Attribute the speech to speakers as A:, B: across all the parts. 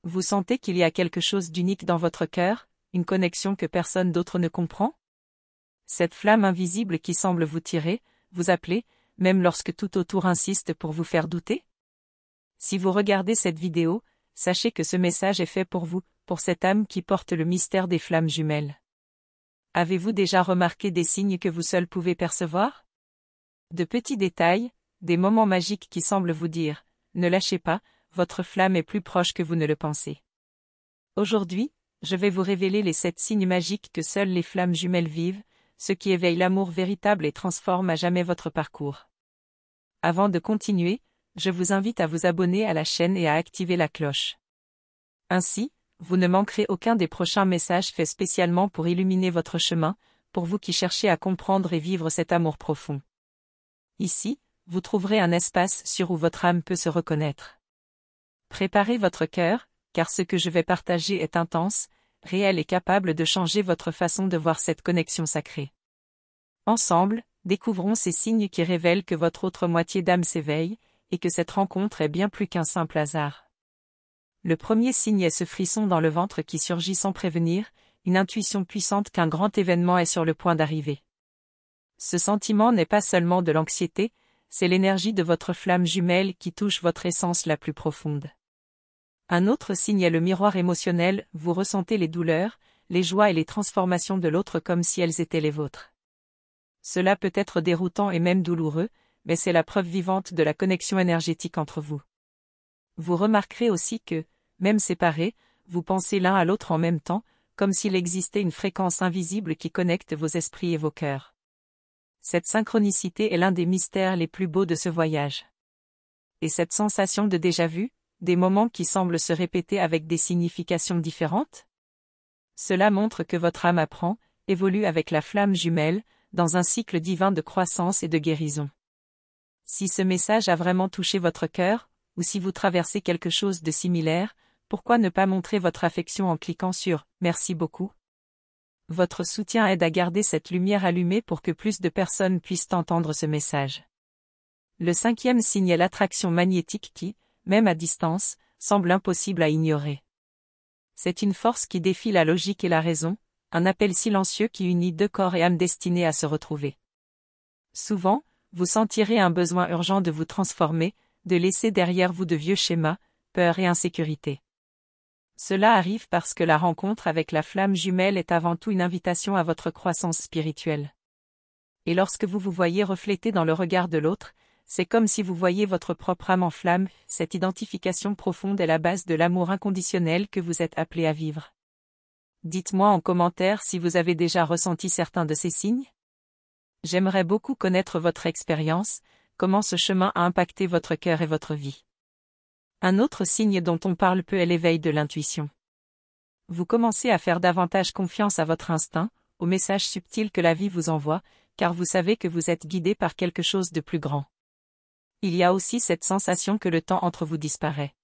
A: Vous sentez qu'il y a quelque chose d'unique dans votre cœur, une connexion que personne d'autre ne comprend? Cette flamme invisible qui semble vous tirer, vous appeler, même lorsque tout autour insiste pour vous faire douter? Si vous regardez cette vidéo, sachez que ce message est fait pour vous, pour cette âme qui porte le mystère des flammes jumelles. Avez-vous déjà remarqué des signes que vous seul pouvez percevoir? De petits détails, des moments magiques qui semblent vous dire « Ne lâchez pas, votre flamme est plus proche que vous ne le pensez ». Aujourd'hui, je vais vous révéler les 7 signes magiques que seules les flammes jumelles vivent, ce qui éveille l'amour véritable et transforme à jamais votre parcours. Avant de continuer, je vous invite à vous abonner à la chaîne et à activer la cloche. Ainsi, vous ne manquerez aucun des prochains messages faits spécialement pour illuminer votre chemin, pour vous qui cherchez à comprendre et vivre cet amour profond. Ici, vous trouverez un espace sûr où votre âme peut se reconnaître. Préparez votre cœur, car ce que je vais partager est intense, réel et capable de changer votre façon de voir cette connexion sacrée. Ensemble, découvrons ces signes qui révèlent que votre autre moitié d'âme s'éveille, et que cette rencontre est bien plus qu'un simple hasard. Le premier signe est ce frisson dans le ventre qui surgit sans prévenir, une intuition puissante qu'un grand événement est sur le point d'arriver. Ce sentiment n'est pas seulement de l'anxiété, c'est l'énergie de votre flamme jumelle qui touche votre essence la plus profonde. Un autre signe est le miroir émotionnel, vous ressentez les douleurs, les joies et les transformations de l'autre comme si elles étaient les vôtres. Cela peut être déroutant et même douloureux, mais c'est la preuve vivante de la connexion énergétique entre vous. Vous remarquerez aussi que, même séparés, vous pensez l'un à l'autre en même temps, comme s'il existait une fréquence invisible qui connecte vos esprits et vos cœurs. Cette synchronicité est l'un des mystères les plus beaux de ce voyage. Et cette sensation de déjà-vu, des moments qui semblent se répéter avec des significations différentes? Cela montre que votre âme apprend, évolue avec la flamme jumelle, dans un cycle divin de croissance et de guérison. Si ce message a vraiment touché votre cœur, ou si vous traversez quelque chose de similaire, pourquoi ne pas montrer votre affection en cliquant sur « Merci beaucoup ». Votre soutien aide à garder cette lumière allumée pour que plus de personnes puissent entendre ce message. Le 5e signe est l'attraction magnétique qui, même à distance, semble impossible à ignorer. C'est une force qui défie la logique et la raison, un appel silencieux qui unit 2 corps et âme destinés à se retrouver. Souvent, vous sentirez un besoin urgent de vous transformer, de laisser derrière vous de vieux schémas, peur et insécurité. Cela arrive parce que la rencontre avec la flamme jumelle est avant tout une invitation à votre croissance spirituelle. Et lorsque vous vous voyez reflété dans le regard de l'autre, c'est comme si vous voyiez votre propre âme en flamme, cette identification profonde est la base de l'amour inconditionnel que vous êtes appelé à vivre. Dites-moi en commentaire si vous avez déjà ressenti certains de ces signes. J'aimerais beaucoup connaître votre expérience, comment ce chemin a impacté votre cœur et votre vie. Un autre signe dont on parle peu est l'éveil de l'intuition. Vous commencez à faire davantage confiance à votre instinct, aux messages subtils que la vie vous envoie, car vous savez que vous êtes guidé par quelque chose de plus grand. Il y a aussi cette sensation que le temps entre vous disparaît.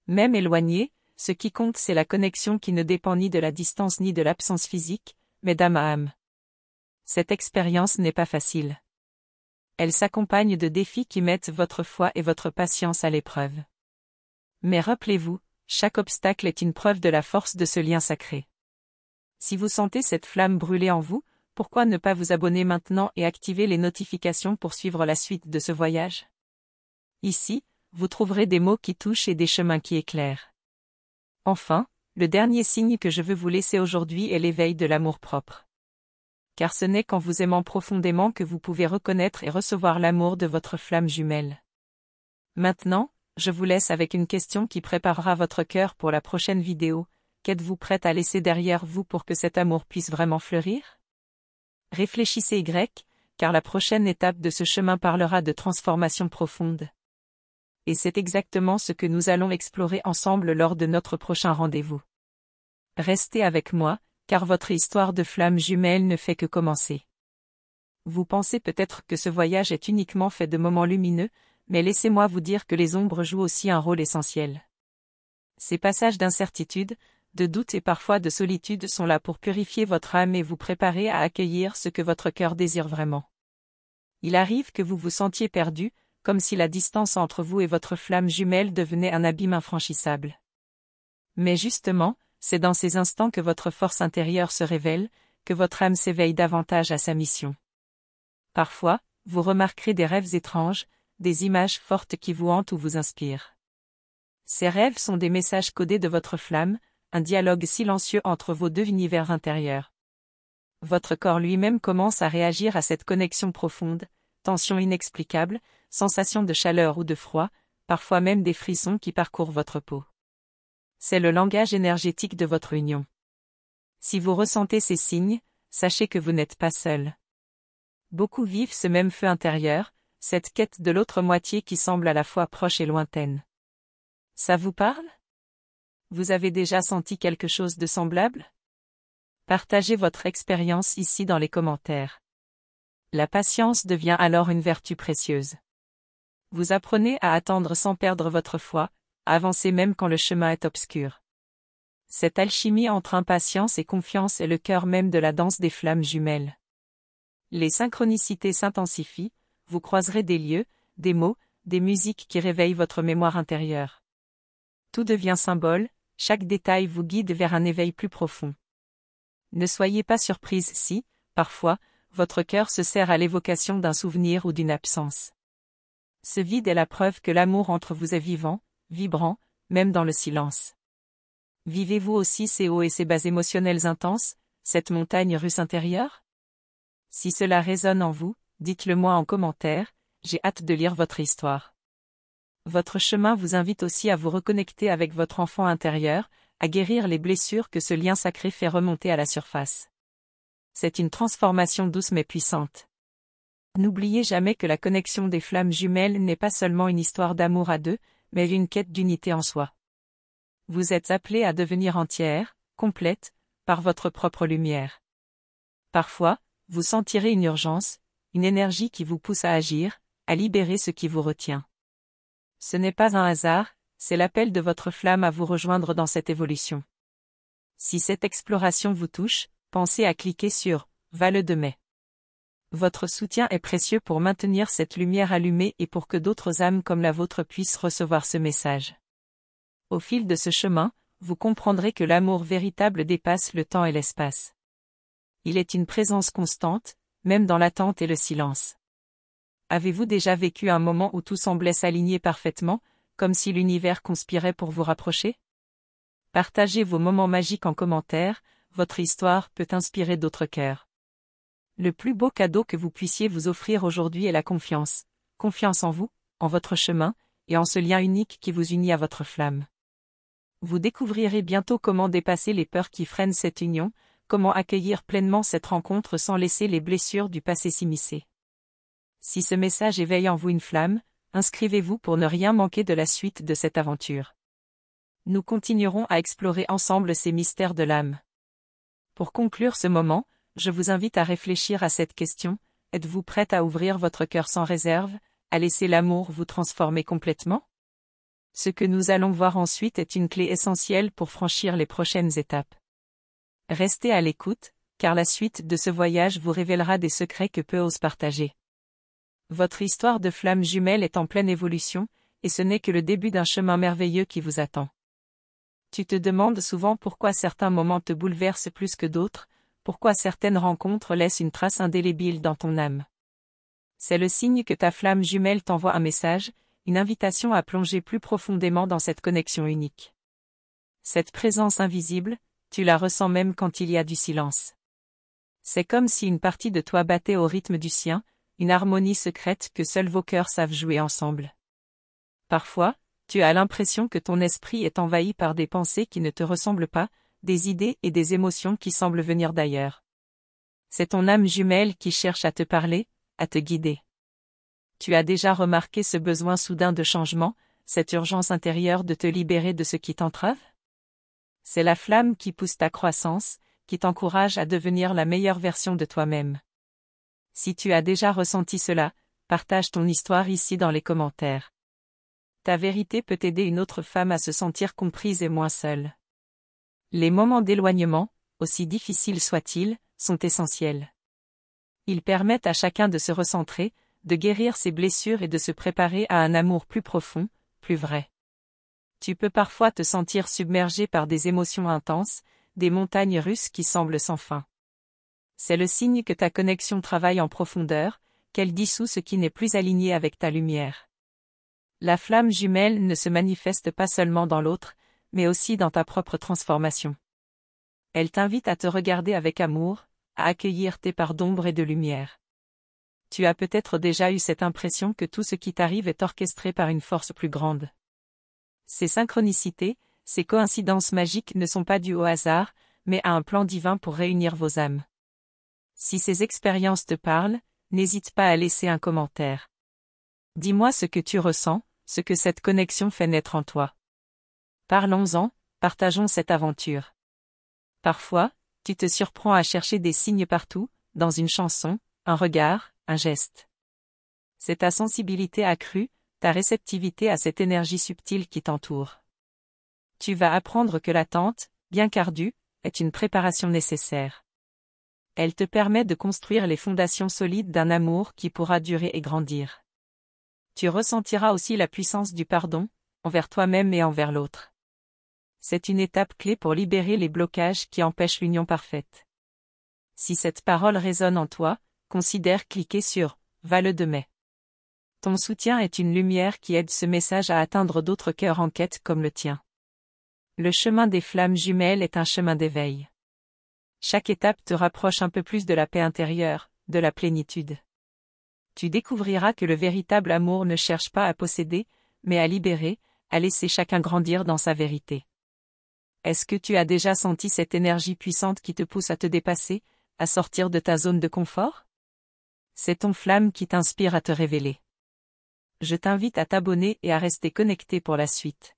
A: Même éloigné, ce qui compte c'est la connexion qui ne dépend ni de la distance ni de l'absence physique, mais d'âme à âme. Cette expérience n'est pas facile. Elle s'accompagne de défis qui mettent votre foi et votre patience à l'épreuve. Mais rappelez-vous, chaque obstacle est une preuve de la force de ce lien sacré. Si vous sentez cette flamme brûler en vous, pourquoi ne pas vous abonner maintenant et activer les notifications pour suivre la suite de ce voyage? Ici, vous trouverez des mots qui touchent et des chemins qui éclairent. Enfin, le dernier signe que je veux vous laisser aujourd'hui est l'éveil de l'amour-propre. Car ce n'est qu'en vous aimant profondément que vous pouvez reconnaître et recevoir l'amour de votre flamme jumelle. Maintenant, je vous laisse avec une question qui préparera votre cœur pour la prochaine vidéo. Qu'êtes-vous prête à laisser derrière vous pour que cet amour puisse vraiment fleurir? Réfléchissez car la prochaine étape de ce chemin parlera de transformation profonde. Et c'est exactement ce que nous allons explorer ensemble lors de notre prochain rendez-vous. Restez avec moi, car votre histoire de flamme jumelle ne fait que commencer. Vous pensez peut-être que ce voyage est uniquement fait de moments lumineux, mais laissez-moi vous dire que les ombres jouent aussi un rôle essentiel. Ces passages d'incertitude, de doute et parfois de solitude sont là pour purifier votre âme et vous préparer à accueillir ce que votre cœur désire vraiment. Il arrive que vous vous sentiez perdu, comme si la distance entre vous et votre flamme jumelle devenait un abîme infranchissable. Mais justement, c'est dans ces instants que votre force intérieure se révèle, que votre âme s'éveille davantage à sa mission. Parfois, vous remarquerez des rêves étranges, des images fortes qui vous hantent ou vous inspirent. Ces rêves sont des messages codés de votre flamme, un dialogue silencieux entre vos deux univers intérieurs. Votre corps lui-même commence à réagir à cette connexion profonde, tension inexplicable, sensation de chaleur ou de froid, parfois même des frissons qui parcourent votre peau. C'est le langage énergétique de votre union. Si vous ressentez ces signes, sachez que vous n'êtes pas seul. Beaucoup vivent ce même feu intérieur, cette quête de l'autre moitié qui semble à la fois proche et lointaine. Ça vous parle? Vous avez déjà senti quelque chose de semblable? Partagez votre expérience ici dans les commentaires. La patience devient alors une vertu précieuse. Vous apprenez à attendre sans perdre votre foi, à avancer même quand le chemin est obscur. Cette alchimie entre impatience et confiance est le cœur même de la danse des flammes jumelles. Les synchronicités s'intensifient, vous croiserez des lieux, des mots, des musiques qui réveillent votre mémoire intérieure. Tout devient symbole, chaque détail vous guide vers un éveil plus profond. Ne soyez pas surprise si, parfois, votre cœur se serre à l'évocation d'un souvenir ou d'une absence. Ce vide est la preuve que l'amour entre vous est vivant, vibrant, même dans le silence. Vivez-vous aussi ces hauts et ces bas émotionnels intenses, cette montagne russe intérieure? Si cela résonne en vous, dites-le moi en commentaire, j'ai hâte de lire votre histoire. Votre chemin vous invite aussi à vous reconnecter avec votre enfant intérieur, à guérir les blessures que ce lien sacré fait remonter à la surface. C'est une transformation douce mais puissante. N'oubliez jamais que la connexion des flammes jumelles n'est pas seulement une histoire d'amour à deux, mais une quête d'unité en soi. Vous êtes appelés à devenir entière, complète, par votre propre lumière. Parfois, vous sentirez une urgence, une énergie qui vous pousse à agir, à libérer ce qui vous retient. Ce n'est pas un hasard, c'est l'appel de votre flamme à vous rejoindre dans cette évolution. Si cette exploration vous touche, pensez à cliquer sur « Vale de mai ». Votre soutien est précieux pour maintenir cette lumière allumée et pour que d'autres âmes comme la vôtre puissent recevoir ce message. Au fil de ce chemin, vous comprendrez que l'amour véritable dépasse le temps et l'espace. Il est une présence constante, même dans l'attente et le silence. Avez-vous déjà vécu un moment où tout semblait s'aligner parfaitement, comme si l'univers conspirait pour vous rapprocher? Partagez vos moments magiques en commentaire, votre histoire peut inspirer d'autres cœurs. Le plus beau cadeau que vous puissiez vous offrir aujourd'hui est la confiance. Confiance en vous, en votre chemin, et en ce lien unique qui vous unit à votre flamme. Vous découvrirez bientôt comment dépasser les peurs qui freinent cette union, comment accueillir pleinement cette rencontre sans laisser les blessures du passé s'immiscer. Si ce message éveille en vous une flamme, inscrivez-vous pour ne rien manquer de la suite de cette aventure. Nous continuerons à explorer ensemble ces mystères de l'âme. Pour conclure ce moment, je vous invite à réfléchir à cette question, êtes-vous prête à ouvrir votre cœur sans réserve, à laisser l'amour vous transformer complètement? Ce que nous allons voir ensuite est une clé essentielle pour franchir les prochaines étapes. Restez à l'écoute, car la suite de ce voyage vous révélera des secrets que peu osent partager. Votre histoire de flamme jumelle est en pleine évolution, et ce n'est que le début d'un chemin merveilleux qui vous attend. Tu te demandes souvent pourquoi certains moments te bouleversent plus que d'autres, pourquoi certaines rencontres laissent une trace indélébile dans ton âme. C'est le signe que ta flamme jumelle t'envoie un message, une invitation à plonger plus profondément dans cette connexion unique. Cette présence invisible, tu la ressens même quand il y a du silence. C'est comme si une partie de toi battait au rythme du sien, une harmonie secrète que seuls vos cœurs savent jouer ensemble. Parfois, tu as l'impression que ton esprit est envahi par des pensées qui ne te ressemblent pas, des idées et des émotions qui semblent venir d'ailleurs. C'est ton âme jumelle qui cherche à te parler, à te guider. Tu as déjà remarqué ce besoin soudain de changement, cette urgence intérieure de te libérer de ce qui t'entrave? C'est la flamme qui pousse ta croissance, qui t'encourage à devenir la meilleure version de toi-même. Si tu as déjà ressenti cela, partage ton histoire ici dans les commentaires. Ta vérité peut aider une autre femme à se sentir comprise et moins seule. Les moments d'éloignement, aussi difficiles soient-ils, sont essentiels. Ils permettent à chacun de se recentrer, de guérir ses blessures et de se préparer à un amour plus profond, plus vrai. Tu peux parfois te sentir submergé par des émotions intenses, des montagnes russes qui semblent sans fin. C'est le signe que ta connexion travaille en profondeur, qu'elle dissout ce qui n'est plus aligné avec ta lumière. La flamme jumelle ne se manifeste pas seulement dans l'autre, mais aussi dans ta propre transformation. Elle t'invite à te regarder avec amour, à accueillir tes parts d'ombre et de lumière. Tu as peut-être déjà eu cette impression que tout ce qui t'arrive est orchestré par une force plus grande. Ces synchronicités, ces coïncidences magiques ne sont pas dues au hasard, mais à un plan divin pour réunir vos âmes. Si ces expériences te parlent, n'hésite pas à laisser un commentaire. Dis-moi ce que tu ressens, ce que cette connexion fait naître en toi. Parlons-en, partageons cette aventure. Parfois, tu te surprends à chercher des signes partout, dans une chanson, un regard, un geste. C'est ta sensibilité accrue, ta réceptivité à cette énergie subtile qui t'entoure. Tu vas apprendre que l'attente, bien qu'ardue, est une préparation nécessaire. Elle te permet de construire les fondations solides d'un amour qui pourra durer et grandir. Tu ressentiras aussi la puissance du pardon, envers toi-même et envers l'autre. C'est une étape clé pour libérer les blocages qui empêchent l'union parfaite. Si cette parole résonne en toi, considère cliquer sur « Vale de mai ». Ton soutien est une lumière qui aide ce message à atteindre d'autres cœurs en quête comme le tien. Le chemin des flammes jumelles est un chemin d'éveil. Chaque étape te rapproche un peu plus de la paix intérieure, de la plénitude. Tu découvriras que le véritable amour ne cherche pas à posséder, mais à libérer, à laisser chacun grandir dans sa vérité. Est-ce que tu as déjà senti cette énergie puissante qui te pousse à te dépasser, à sortir de ta zone de confort? C'est ton flamme qui t'inspire à te révéler. Je t'invite à t'abonner et à rester connecté pour la suite.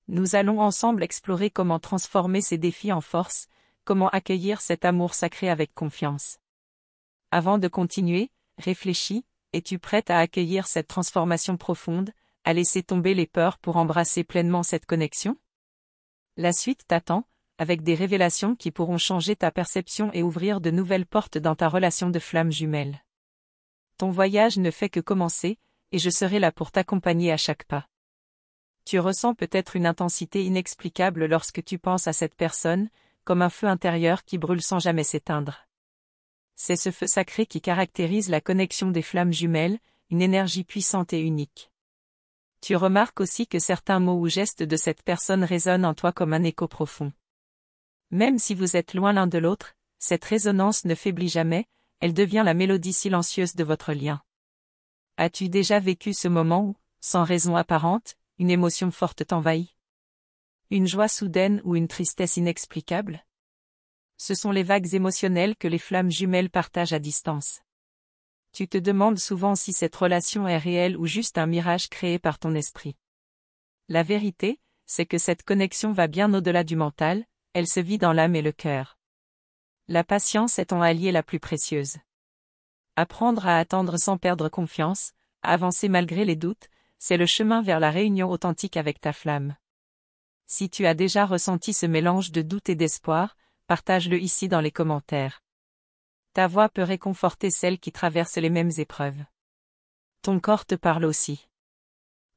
A: Nous allons ensemble explorer comment transformer ces défis en force, comment accueillir cet amour sacré avec confiance. Avant de continuer, réfléchis, es-tu prête à accueillir cette transformation profonde, à laisser tomber les peurs pour embrasser pleinement cette connexion? La suite t'attend, avec des révélations qui pourront changer ta perception et ouvrir de nouvelles portes dans ta relation de flamme jumelle. Ton voyage ne fait que commencer, et je serai là pour t'accompagner à chaque pas. Tu ressens peut-être une intensité inexplicable lorsque tu penses à cette personne, comme un feu intérieur qui brûle sans jamais s'éteindre. C'est ce feu sacré qui caractérise la connexion des flammes jumelles, une énergie puissante et unique. Tu remarques aussi que certains mots ou gestes de cette personne résonnent en toi comme un écho profond. Même si vous êtes loin l'un de l'autre, cette résonance ne faiblit jamais, elle devient la mélodie silencieuse de votre lien. As-tu déjà vécu ce moment où, sans raison apparente, une émotion forte t'envahit? Une joie soudaine ou une tristesse inexplicable? Ce sont les vagues émotionnelles que les flammes jumelles partagent à distance. Tu te demandes souvent si cette relation est réelle ou juste un mirage créé par ton esprit. La vérité, c'est que cette connexion va bien au-delà du mental, elle se vit dans l'âme et le cœur. La patience est ton allié la plus précieuse. Apprendre à attendre sans perdre confiance, à avancer malgré les doutes, c'est le chemin vers la réunion authentique avec ta flamme. Si tu as déjà ressenti ce mélange de doute et d'espoir, partage-le ici dans les commentaires. Ta voix peut réconforter celles qui traversent les mêmes épreuves. Ton corps te parle aussi.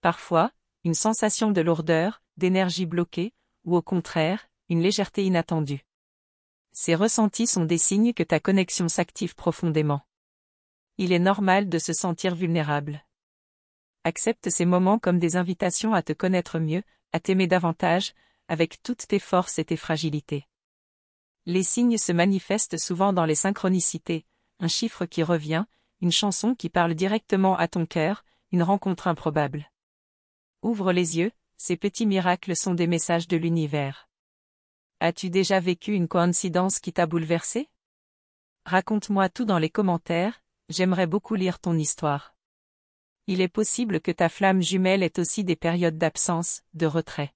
A: Parfois, une sensation de lourdeur, d'énergie bloquée, ou au contraire, une légèreté inattendue. Ces ressentis sont des signes que ta connexion s'active profondément. Il est normal de se sentir vulnérable. Accepte ces moments comme des invitations à te connaître mieux, à t'aimer davantage, avec toutes tes forces et tes fragilités. Les signes se manifestent souvent dans les synchronicités, un chiffre qui revient, une chanson qui parle directement à ton cœur, une rencontre improbable. Ouvre les yeux, ces petits miracles sont des messages de l'univers. As-tu déjà vécu une coïncidence qui t'a bouleversé? Raconte-moi tout dans les commentaires, j'aimerais beaucoup lire ton histoire. Il est possible que ta flamme jumelle ait aussi des périodes d'absence, de retrait.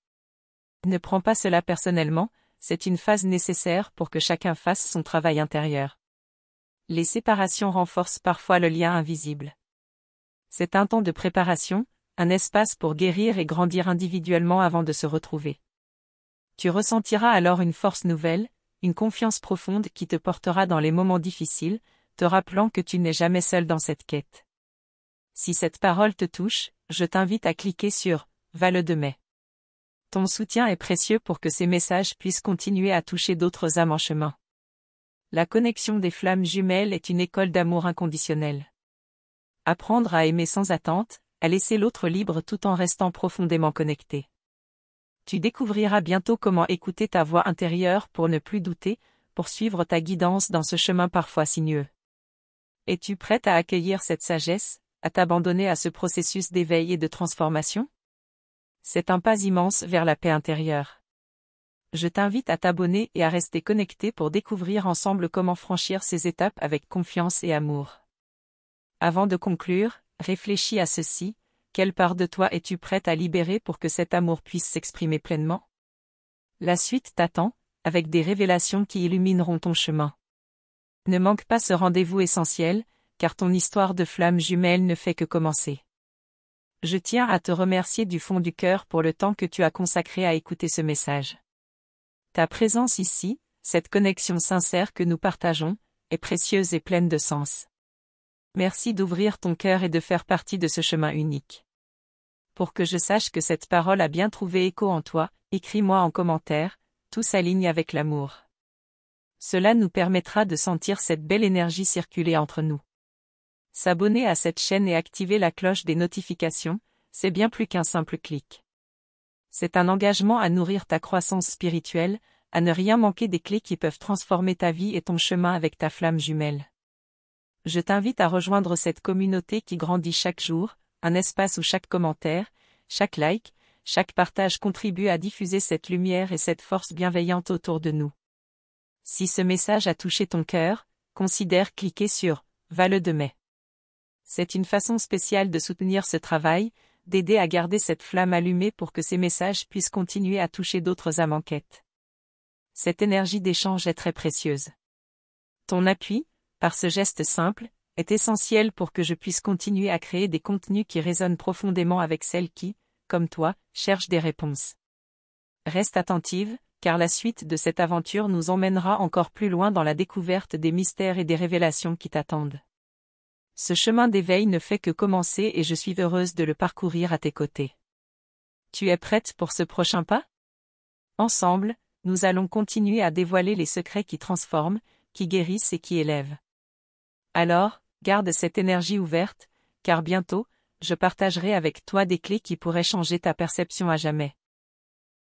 A: Ne prends pas cela personnellement, c'est une phase nécessaire pour que chacun fasse son travail intérieur. Les séparations renforcent parfois le lien invisible. C'est un temps de préparation, un espace pour guérir et grandir individuellement avant de se retrouver. Tu ressentiras alors une force nouvelle, une confiance profonde qui te portera dans les moments difficiles, te rappelant que tu n'es jamais seul dans cette quête. Si cette parole te touche, je t'invite à cliquer sur « Vale de mai ». Ton soutien est précieux pour que ces messages puissent continuer à toucher d'autres âmes en chemin. La connexion des flammes jumelles est une école d'amour inconditionnel. Apprendre à aimer sans attente, à laisser l'autre libre tout en restant profondément connecté. Tu découvriras bientôt comment écouter ta voix intérieure pour ne plus douter, pour suivre ta guidance dans ce chemin parfois sinueux. Es-tu prête à accueillir cette sagesse, à t'abandonner à ce processus d'éveil et de transformation? C'est un pas immense vers la paix intérieure. Je t'invite à t'abonner et à rester connecté pour découvrir ensemble comment franchir ces étapes avec confiance et amour. Avant de conclure, réfléchis à ceci, quelle part de toi es-tu prête à libérer pour que cet amour puisse s'exprimer pleinement? La suite t'attend, avec des révélations qui illumineront ton chemin. Ne manque pas ce rendez-vous essentiel, car ton histoire de flamme jumelle ne fait que commencer. Je tiens à te remercier du fond du cœur pour le temps que tu as consacré à écouter ce message. Ta présence ici, cette connexion sincère que nous partageons, est précieuse et pleine de sens. Merci d'ouvrir ton cœur et de faire partie de ce chemin unique. Pour que je sache que cette parole a bien trouvé écho en toi, écris-moi en commentaire, tout s'aligne avec l'amour. Cela nous permettra de sentir cette belle énergie circuler entre nous. S'abonner à cette chaîne et activer la cloche des notifications, c'est bien plus qu'un simple clic. C'est un engagement à nourrir ta croissance spirituelle, à ne rien manquer des clés qui peuvent transformer ta vie et ton chemin avec ta flamme jumelle. Je t'invite à rejoindre cette communauté qui grandit chaque jour, un espace où chaque commentaire, chaque like, chaque partage contribue à diffuser cette lumière et cette force bienveillante autour de nous. Si ce message a touché ton cœur, considère cliquer sur « Vale de mai ». C'est une façon spéciale de soutenir ce travail, d'aider à garder cette flamme allumée pour que ces messages puissent continuer à toucher d'autres âmes en quête. Cette énergie d'échange est très précieuse. Ton appui, par ce geste simple, est essentiel pour que je puisse continuer à créer des contenus qui résonnent profondément avec celles qui, comme toi, cherchent des réponses. Reste attentive, car la suite de cette aventure nous emmènera encore plus loin dans la découverte des mystères et des révélations qui t'attendent. Ce chemin d'éveil ne fait que commencer et je suis heureuse de le parcourir à tes côtés. Tu es prête pour ce prochain pas? Ensemble, nous allons continuer à dévoiler les secrets qui transforment, qui guérissent et qui élèvent. Alors, garde cette énergie ouverte, car bientôt, je partagerai avec toi des clés qui pourraient changer ta perception à jamais.